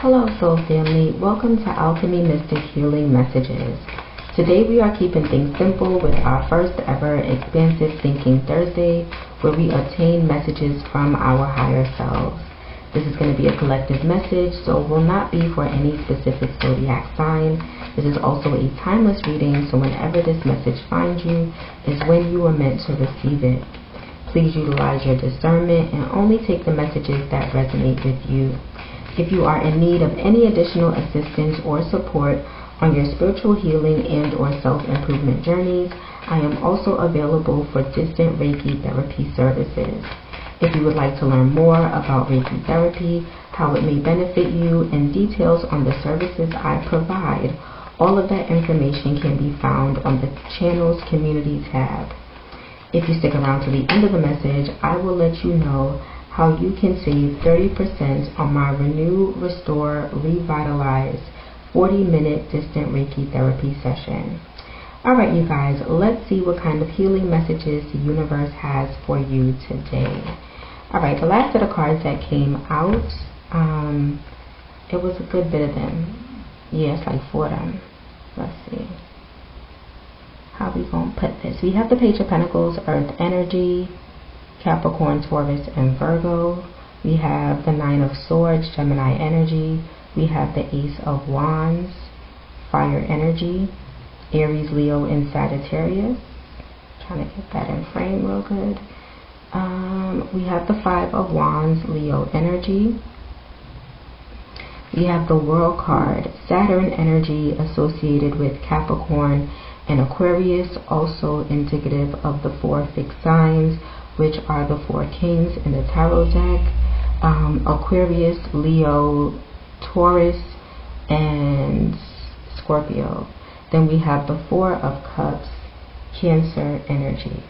Hello Soul Family, welcome to Alchemy Mystic Healing Messages. Today we are keeping things simple with our first ever Expansive Thinking Thursday, where we obtain messages from our higher selves. This is going to be a collective message, so will not be for any specific zodiac sign. This is also a timeless reading, so whenever this message finds you is when you are meant to receive it. Please utilize your discernment and only take the messages that resonate with you. If you are in need of any additional assistance or support on your spiritual healing and or self-improvement journeys, I am also available for distant Reiki Therapy services. If you would like to learn more about Reiki Therapy, how it may benefit you, and details on the services I provide, all of that information can be found on the channel's community tab. If you stick around to the end of the message, I will let you know how you can save 30% on my Renew, Restore, Revitalize 40-minute distant Reiki therapy session. Alright you guys, let's see what kind of healing messages the universe has for you today. Alright, the last set of cards that came out, it was a good bit of them. Yeah, it's like 4 of them. Let's see. How we gonna put this? We have the Page of Pentacles, Earth Energy, Capricorn, Taurus, and Virgo. We have the Nine of Swords, Gemini energy. We have the Ace of Wands, Fire energy, Aries, Leo, and Sagittarius. Trying to get that in frame real good. We have the Five of Wands, Leo energy. We have the World card, Saturn energy associated with Capricorn and Aquarius, also indicative of the 4 fixed signs, which are the 4 kings in the tarot deck, Aquarius, Leo, Taurus, and Scorpio. Then we have the 4 of Cups, Cancer energy.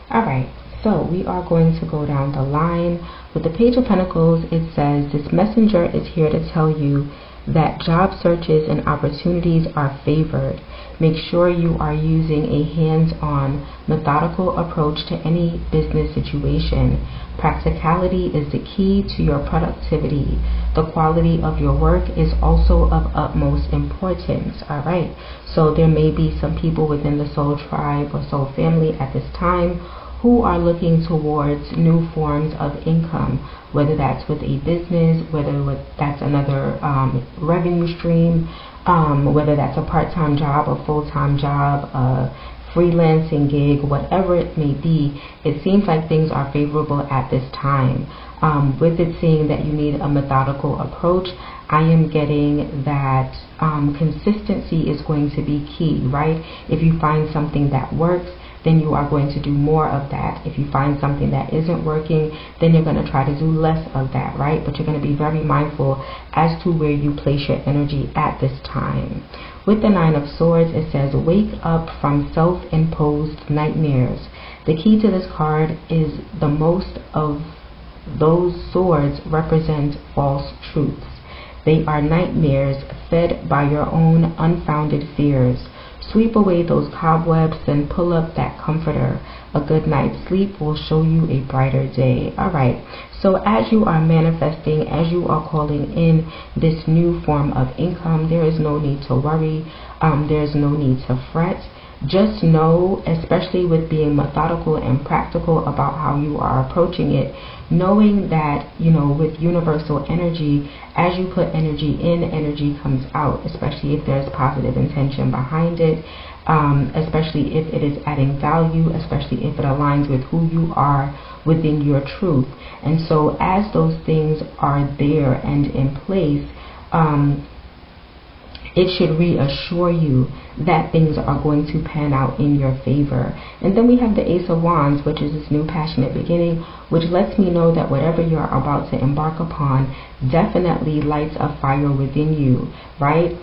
Alright, so we are going to go down the line. With the Page of Pentacles, it says, this messenger is here to tell you that job searches and opportunities are favored. Make sure you are using a hands-on, methodical approach to any business situation. Practicality is the key to your productivity. The quality of your work is also of utmost importance. Alright, so there may be some people within the soul tribe or soul family at this time who are looking towards new forms of income, whether that's with a business, whether that's another revenue stream, whether that's a part-time job, a full-time job, a freelancing gig, whatever it may be. It seems like things are favorable at this time. With it saying that you need a methodical approach, I am getting that consistency is going to be key, right? If you find something that works, then you are going to do more of that. If you find something that isn't working, then you're going to try to do less of that, right? But you're going to be very mindful as to where you place your energy at this time. With the Nine of Swords, it says, wake up from self-imposed nightmares. The key to this card is the most of those swords represent false truths. They are nightmares fed by your own unfounded fears. Sweep away those cobwebs and pull up that comforter. A good night's sleep will show you a brighter day. Alright, so as you are manifesting, as you are calling in this new form of income, there is no need to worry. There is no need to fret. Just know, especially with being methodical and practical about how you are approaching it, knowing that, you know, with universal energy, as you put energy in, energy comes out, especially if there's positive intention behind it, especially if it is adding value, especially if it aligns with who you are within your truth. And so as those things are there and in place, it should reassure you that things are going to pan out in your favor. And then we have the Ace of Wands, which is this new passionate beginning, which lets me know that whatever you're about to embark upon definitely lights a fire within you, right?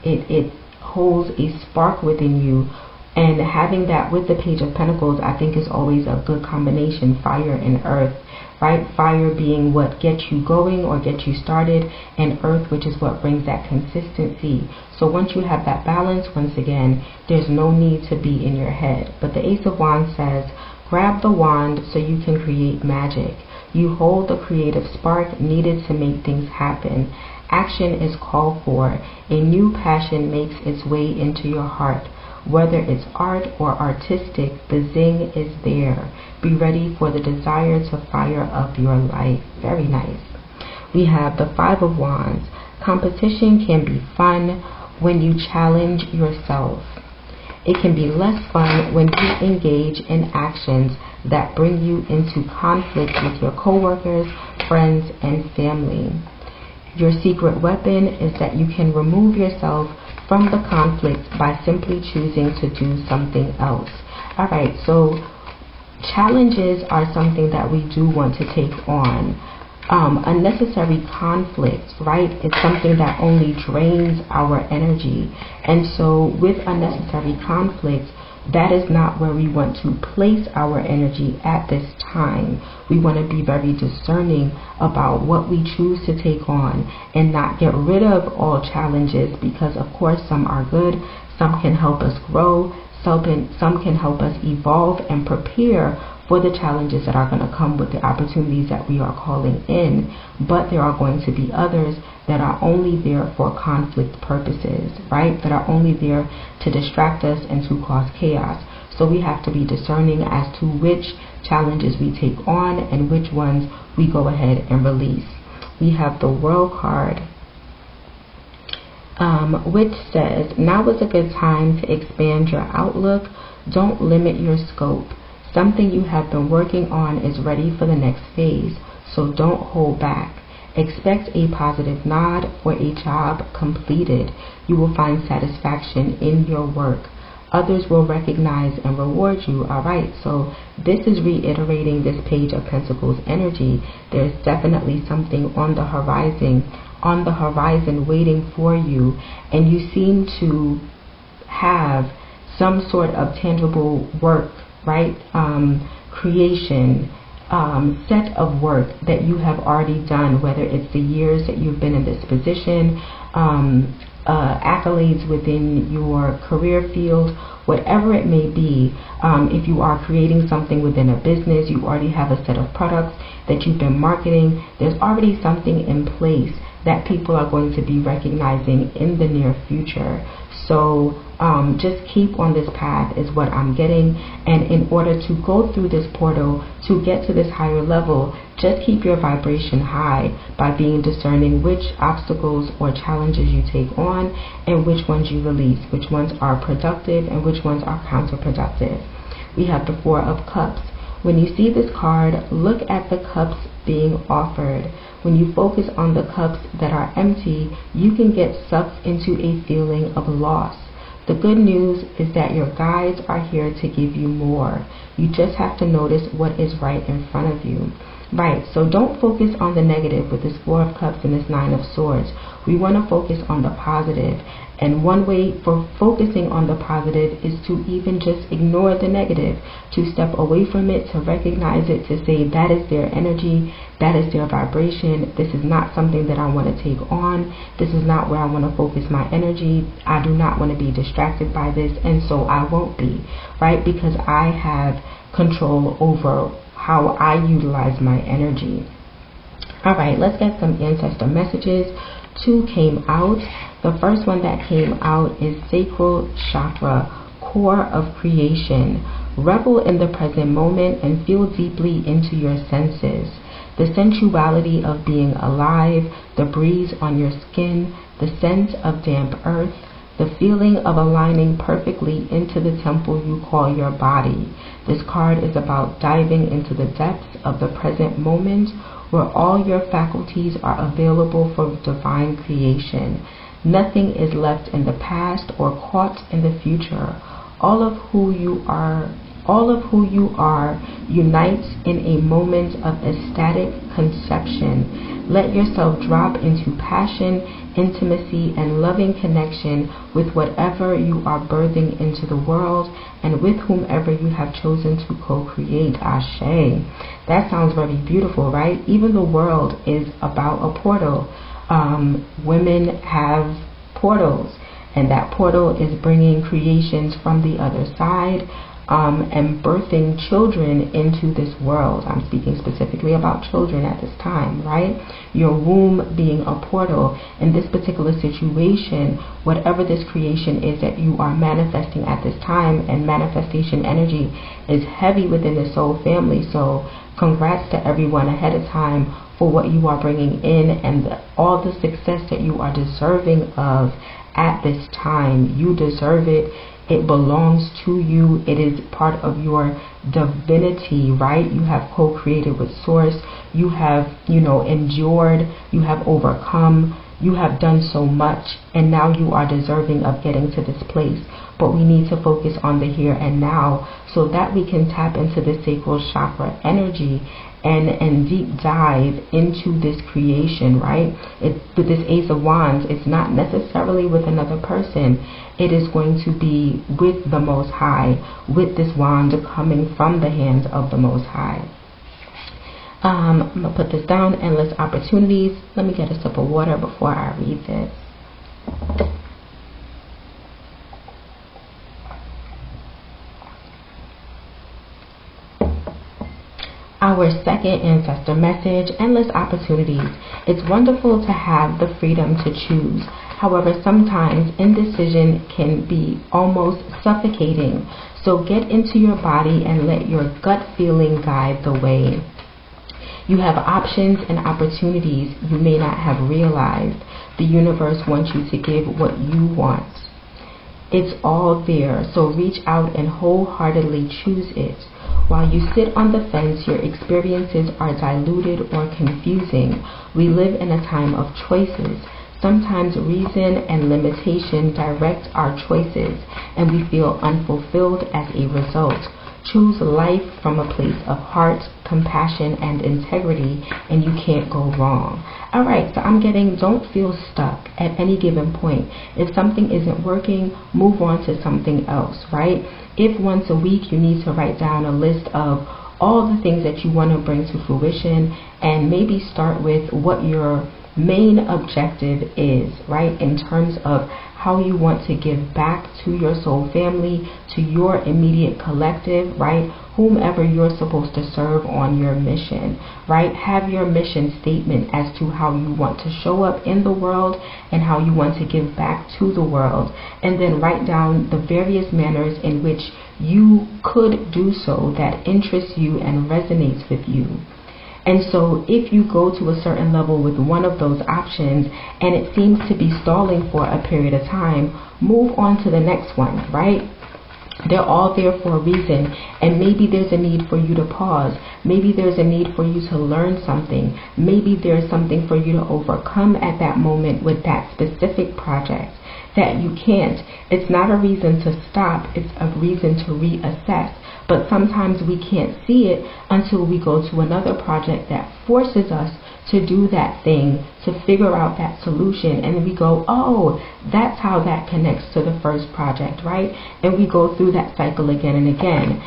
It holds a spark within you. And having that with the Page of Pentacles, I think is always a good combination, fire and earth, right? Fire being what gets you going or gets you started, and earth, which is what brings that consistency. So once you have that balance, once again, there's no need to be in your head. But the Ace of Wands says, grab the wand so you can create magic. You hold the creative spark needed to make things happen. Action is called for. A new passion makes its way into your heart. Whether it's art or artistic, the zing is there. Be ready for the desire to fire up your life. Very nice. We have the Five of Wands. Competition can be fun when you challenge yourself. It can be less fun when you engage in actions that bring you into conflict with your coworkers, friends, and family. Your secret weapon is that you can remove yourself from the conflict by simply choosing to do something else. Alright, so challenges are something that we do want to take on. Unnecessary conflict, right, is something that only drains our energy. And so with unnecessary conflict, that is not where we want to place our energy at this time. We want to be very discerning about what we choose to take on and not get rid of all challenges, because of course some are good, some can help us grow, some can help us evolve and prepare for the challenges that are going to come with the opportunities that we are calling in. But there are going to be others that are only there for conflict purposes, right? That are only there to distract us and to cause chaos. So we have to be discerning as to which challenges we take on and which ones we go ahead and release. We have the World card, which says, now is a good time to expand your outlook. Don't limit your scope. Something you have been working on is ready for the next phase, so don't hold back. Expect a positive nod for a job completed. You will find satisfaction in your work. Others will recognize and reward you. Alright, so this is reiterating this Page of Pentacles energy. There's definitely something on the horizon waiting for you, and you seem to have some sort of tangible work, right? Creation, set of work that you have already done, whether it's the years that you've been in this position, accolades within your career field, whatever it may be. If you are creating something within a business, you already have a set of products that you've been marketing. There's already something in place that people are going to be recognizing in the near future. So just keep on this path is what I'm getting. And in order to go through this portal, to get to this higher level, just keep your vibration high by being discerning which obstacles or challenges you take on and which ones you release, which ones are productive and which ones are counterproductive. We have the Four of Cups. When you see this card, look at the cups being offered. When you focus on the cups that are empty, you can get sucked into a feeling of loss. The good news is that your guides are here to give you more. You just have to notice what is right in front of you. Right, so don't focus on the negative with this Four of Cups and this Nine of Swords. We want to focus on the positive. And one way for focusing on the positive is to even just ignore the negative, to step away from it, to recognize it, to say that is their energy, that is their vibration. This is not something that I want to take on. This is not where I want to focus my energy. I do not want to be distracted by this, and so I won't be, right? Because I have control over how I utilize my energy. Alright, let's get some ancestor messages. Two came out. The first one that came out is Sacral Chakra, core of creation. Revel in the present moment and feel deeply into your senses. The sensuality of being alive, the breeze on your skin, the scent of damp earth, the feeling of aligning perfectly into the temple you call your body. This card is about diving into the depths of the present moment where all your faculties are available for divine creation. Nothing is left in the past or caught in the future. All of who you are unites in a moment of ecstatic conception. Let yourself drop into passion, intimacy, and loving connection with whatever you are birthing into the world and with whomever you have chosen to co-create. Ashe. That sounds very beautiful, right? Even the world is about a portal. Women have portals, and that portal is bringing creations from the other side. and birthing children into this world. I'm speaking specifically about children at this time, right? Your womb being a portal. In this particular situation, whatever this creation is that you are manifesting at this time, and manifestation energy is heavy within the soul family. So congrats to everyone ahead of time for what you are bringing in and all the success that you are deserving of at this time. You deserve it. It belongs to you. It is part of your divinity, right? You have co-created with source. You have, endured. You have overcome. You have done so much, and now you are deserving of getting to this place. But we need to focus on the here and now so that we can tap into the sacral chakra energy and deep dive into this creation, right? With this Ace of Wands, it's not necessarily with another person. It is going to be with the Most High, with this wand coming from the hands of the Most High. I'm going to put this down, endless opportunities. Let me get a sip of water before I read this. Our second ancestor message, endless opportunities. It's wonderful to have the freedom to choose. However, sometimes indecision can be almost suffocating. So get into your body and let your gut feeling guide the way. You have options and opportunities you may not have realized. The universe wants you to give what you want. It's all there, so reach out and wholeheartedly choose it. While you sit on the fence, your experiences are diluted or confusing. We live in a time of choices. Sometimes reason and limitation direct our choices, and we feel unfulfilled as a result. Choose life from a place of heart, compassion, and integrity, and you can't go wrong. Alright, so I'm getting, don't feel stuck at any given point. If something isn't working, move on to something else, right? If once a week you need to write down a list of all the things that you want to bring to fruition, and maybe start with what your main objective is, right? In terms of how you want to give back to your soul family, to your immediate collective, right? Whomever you're supposed to serve on your mission, right? Have your mission statement as to how you want to show up in the world and how you want to give back to the world. And then write down the various manners in which you could do so that interests you and resonates with you. And so if you go to a certain level with one of those options and it seems to be stalling for a period of time, move on to the next one, right? They're all there for a reason, and maybe there's a need for you to pause. Maybe there's a need for you to learn something. Maybe there's something for you to overcome at that moment with that specific project that you can't. It's not a reason to stop, it's a reason to reassess. But sometimes we can't see it until we go to another project that forces us to do that thing, to figure out that solution, and we go, oh, that's how that connects to the first project, right? And we go through that cycle again and again.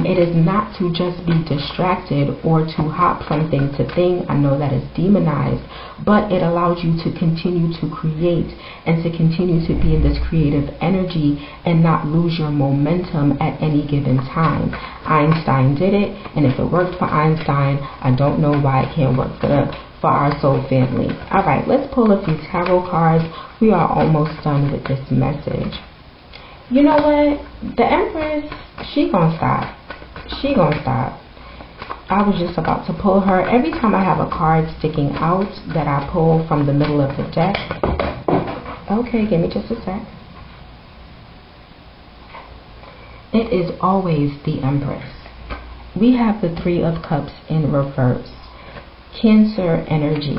It is not to just be distracted or to hop from thing to thing. I know that is demonized, but it allows you to continue to create and to continue to be in this creative energy and not lose your momentum at any given time. Einstein did it, and if it worked for Einstein, I don't know why it can't work for our soul family. Alright, let's pull a few tarot cards. We are almost done with this message. You know what? The Empress, she gonna stop. She gonna stop. I was just about to pull her. Every time I have a card sticking out that I pull from the middle of the deck. Okay, give me just a sec. It is always the Empress. We have the Three of Cups in reverse. Cancer energy,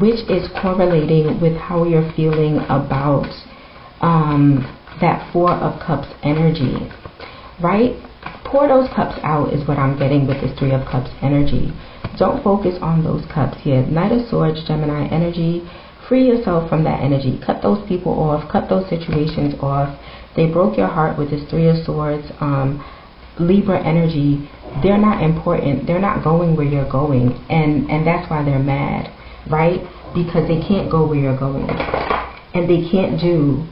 which is correlating with how you're feeling about that Four of Cups energy, right? Pour those cups out is what I'm getting with this Three of Cups energy. Don't focus on those cups here. Knight of Swords, Gemini energy. Free yourself from that energy. Cut those people off. Cut those situations off. They broke your heart with this Three of Swords. Libra energy, they're not important. They're not going where you're going, and that's why they're mad, right? Because they can't go where you're going, and they can't do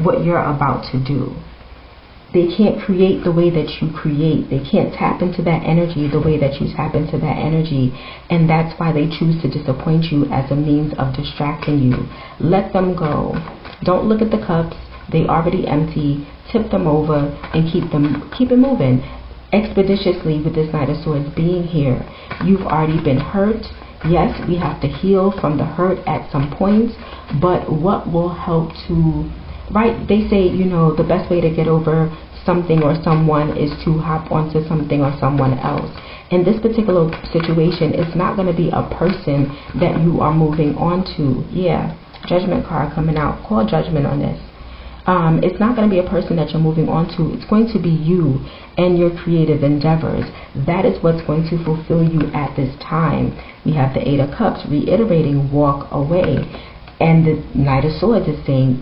what you're about to do. They can't create the way that you create. They can't tap into that energy the way that you tap into that energy. And that's why they choose to disappoint you as a means of distracting you. Let them go. Don't look at the cups. They already empty. Tip them over and keep it moving expeditiously. With this Knight of Swords being here, you've already been hurt. Yes, we have to heal from the hurt at some points, but what will help to, right? They say, the best way to get over something or someone is to hop onto something or someone else. In this particular situation, it's not going to be a person that you are moving on to. Yeah, Judgment card coming out. Call judgment on this. It's not going to be a person that you're moving on to. It's going to be you and your creative endeavors. That is what's going to fulfill you at this time. We have the Eight of Cups reiterating, walk away. And the Knight of Swords is saying,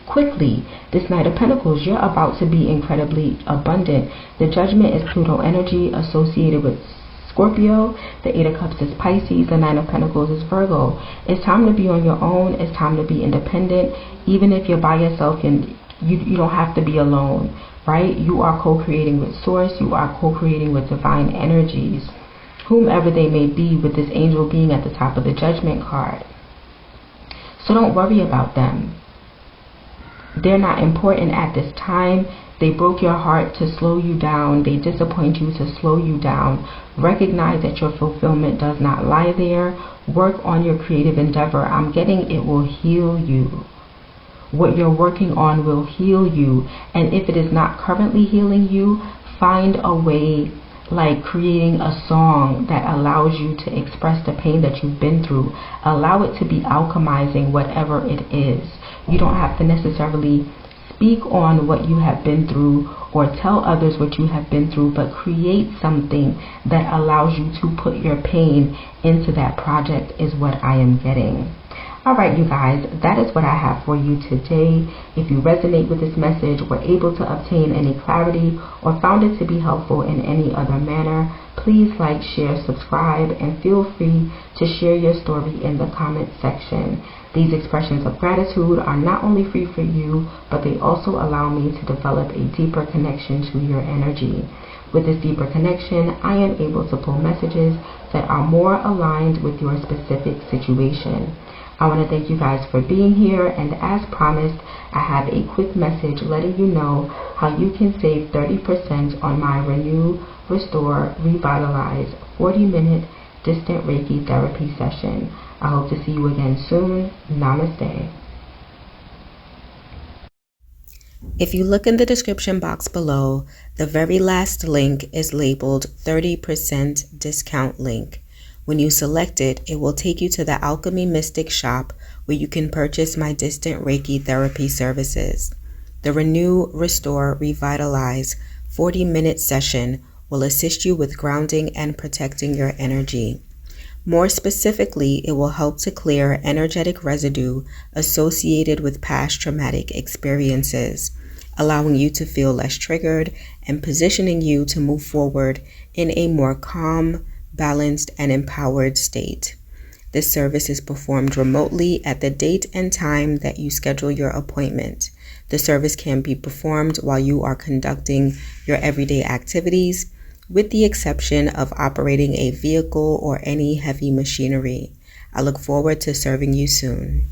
quickly. This Knight of Pentacles, you're about to be incredibly abundant. The Judgment is Pluto energy associated with Scorpio. The Eight of Cups is Pisces. The Nine of Pentacles is Virgo. It's time to be on your own. It's time to be independent. Even if you're by yourself, and you don't have to be alone, right? You are co-creating with Source. You are co-creating with divine energies, whomever they may be, with this angel being at the top of the Judgment card. So don't worry about them. They're not important at this time. They broke your heart to slow you down. They disappoint you to slow you down. Recognize that your fulfillment does not lie there. Work on your creative endeavor. I'm getting it will heal you. What you're working on will heal you. And if it is not currently healing you, find a way, like creating a song that allows you to express the pain that you've been through. Allow it to be alchemizing whatever it is. You don't have to necessarily speak on what you have been through or tell others what you have been through, but create something that allows you to put your pain into that project is what I am getting. Alright, you guys, that is what I have for you today. If you resonate with this message, were able to obtain any clarity, or found it to be helpful in any other manner, please like, share, subscribe, and feel free to share your story in the comment section. These expressions of gratitude are not only free for you, but they also allow me to develop a deeper connection to your energy. With this deeper connection, I am able to pull messages that are more aligned with your specific situation. I want to thank you guys for being here, and as promised, I have a quick message letting you know how you can save 30% on my Renew, Restore, Revitalize 40-minute distant Reiki therapy session. I hope to see you again soon. Namaste. If you look in the description box below, the very last link is labeled 30% discount link. When you select it, it will take you to the Alchemy Mystic shop where you can purchase my distant Reiki therapy services. The Renew, Restore, Revitalize 40-minute session will assist you with grounding and protecting your energy. More specifically, it will help to clear energetic residue associated with past traumatic experiences, allowing you to feel less triggered and positioning you to move forward in a more calm, balanced, and empowered state. This service is performed remotely at the date and time that you schedule your appointment. The service can be performed while you are conducting your everyday activities, with the exception of operating a vehicle or any heavy machinery. I look forward to serving you soon.